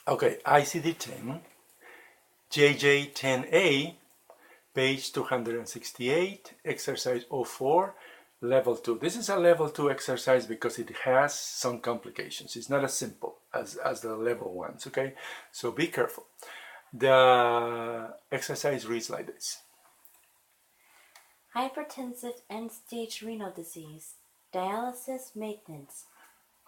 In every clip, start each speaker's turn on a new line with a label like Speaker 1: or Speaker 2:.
Speaker 1: Okay, ICD-10 JJ-10A, page 268, exercise 04, level 2. This is a level 2 exercise because it has some complications. It's not as simple as the level ones, okay? So be careful. The exercise reads like this.
Speaker 2: Hypertensive end-stage renal disease, dialysis maintenance.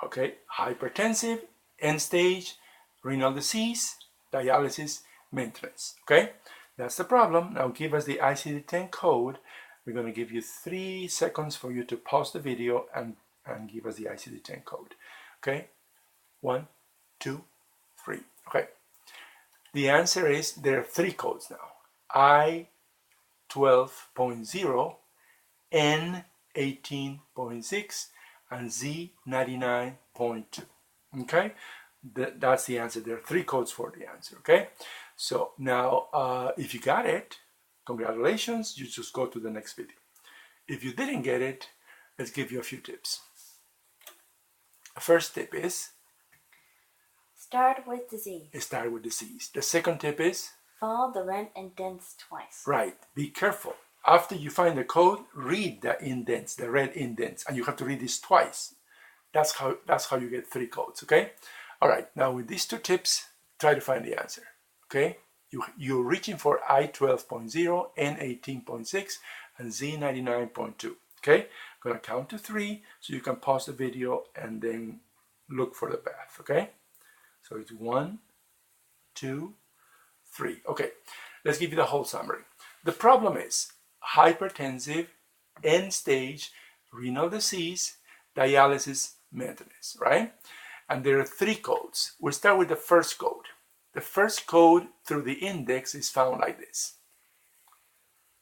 Speaker 1: Okay, hypertensive, end-stage renal disease, dialysis maintenance. Okay, that's the problem. Now give us the ICD-10 code. We're going to give you 3 seconds for you to pause the video and give us the ICD-10 code. Okay, 1, 2, 3. Okay, the answer is there are 3 codes now. I12.0, N18.6, and Z99.2. Okay, that's the answer. There are 3 codes for the answer. Okay, so now if you got it, congratulations, you just go to the next video. If you didn't get it, let's give you a few tips. The first tip is
Speaker 2: Start with disease.
Speaker 1: start with disease. The second tip is
Speaker 2: Follow the red indents twice.
Speaker 1: right, be careful. After you find the code, read the indents, the red indents, and you have to read this twice. That's how you get 3 codes, okay? All right, now with these 2 tips, try to find the answer, okay? You're reaching for I12.0, N18.6, and Z99.2, okay? I'm gonna count to 3 so you can pause the video and then look for the path, okay? So it's 1, 2, 3. Okay, let's give you the whole summary. The problem is hypertensive, end-stage renal disease, dialysis maintenance, right? And there are 3 codes. We'll start with the first code. The first code through the index is found like this.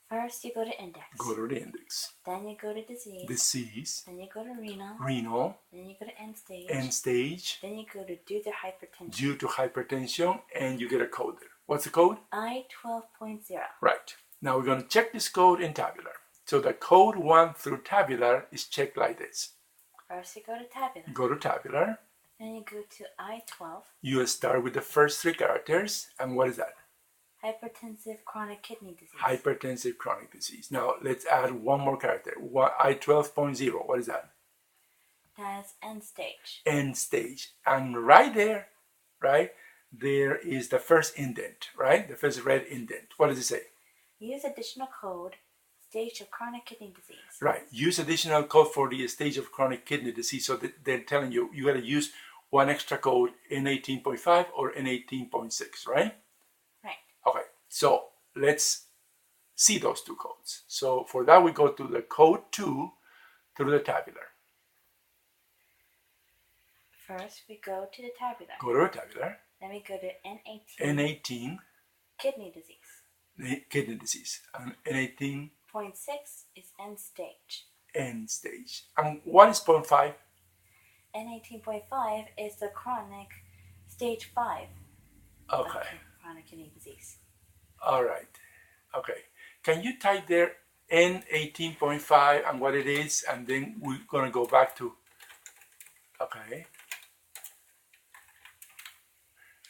Speaker 2: First you go to index.
Speaker 1: Go to the index.
Speaker 2: Then you go to disease.
Speaker 1: Disease.
Speaker 2: Then you go to renal.
Speaker 1: Renal.
Speaker 2: Then you go to end stage.
Speaker 1: End stage.
Speaker 2: Then you go to due to hypertension.
Speaker 1: Due to hypertension, and you get a code there. What's the code?
Speaker 2: I12.0.
Speaker 1: Right. Now we're going to check this code in tabular. So the code 1 through tabular is checked like this.
Speaker 2: First you go to tabular.
Speaker 1: Go to tabular.
Speaker 2: Then you go to I12.
Speaker 1: You start with the first 3 characters, and what is that?
Speaker 2: Hypertensive chronic kidney disease.
Speaker 1: Hypertensive chronic disease. Now let's add 1 more character. I12.0. What is that?
Speaker 2: That is end stage.
Speaker 1: End stage. And right there, there is the first indent, right? The first red indent. What does it say?
Speaker 2: Use additional code, stage of chronic kidney disease.
Speaker 1: Right. Use additional code for the stage of chronic kidney disease. So they're telling you, you got to use 1 extra code, N18.5 or N18.6, right?
Speaker 2: Right.
Speaker 1: Okay. So let's see those 2 codes. So for that, we go to the code 2 through the tabular.
Speaker 2: First, we go to the tabular.
Speaker 1: Go to the tabular.
Speaker 2: Then we go to N18.
Speaker 1: N18.
Speaker 2: Kidney disease.
Speaker 1: Kidney disease. And N18.
Speaker 2: 0.6 is end stage.
Speaker 1: End stage. And what is 0.5?
Speaker 2: N18.5 is the chronic stage 5.
Speaker 1: Okay.
Speaker 2: Of chronic kidney disease.
Speaker 1: All right. Okay. Can you type there N18.5 and what it is, and then we're going to go back to, okay.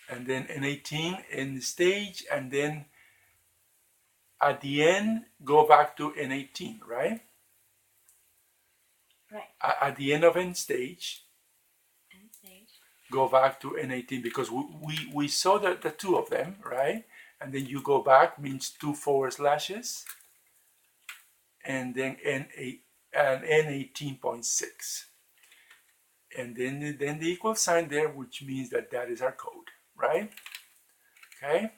Speaker 1: And then N18 in the stage, and then at the end, go back to N18, right?
Speaker 2: Right.
Speaker 1: At the end of end stage, go back to N18 because we saw the 2 of them, right? And then you go back means 2 forward slashes, and then N18.6, and then the equal sign there, which means that is our code, right? Okay.
Speaker 2: Right.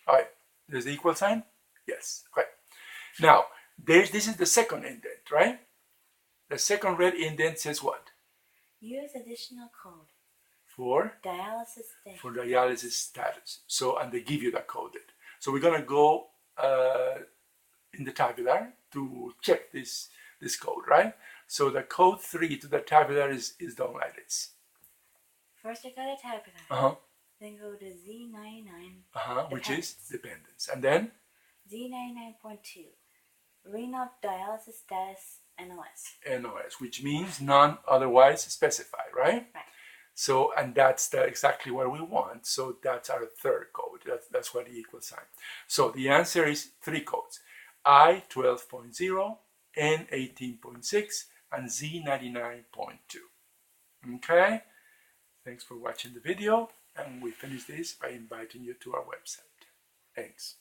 Speaker 1: All right. There's the equal sign. Yes. Okay. Now this is the second indent, right? The second red indent says what?
Speaker 2: Use additional code.
Speaker 1: For
Speaker 2: dialysis status.
Speaker 1: For dialysis status. So, and they give you that code. So we're gonna go in the tabular to check this code, right? So the code 3 to the tabular is done like this.
Speaker 2: First you go to tabular. Then go to Z99.
Speaker 1: Which is dependence. And then?
Speaker 2: Z99.2. Renal dialysis status NOS.
Speaker 1: NOS, which means none otherwise specified, right?
Speaker 2: Right.
Speaker 1: So, and that's exactly what we want. So that's our third code. That's what the equal sign. So the answer is 3 codes: I12.0, N18.6, and Z99.2. Okay? Thanks for watching the video, and we finish this by inviting you to our website. Thanks.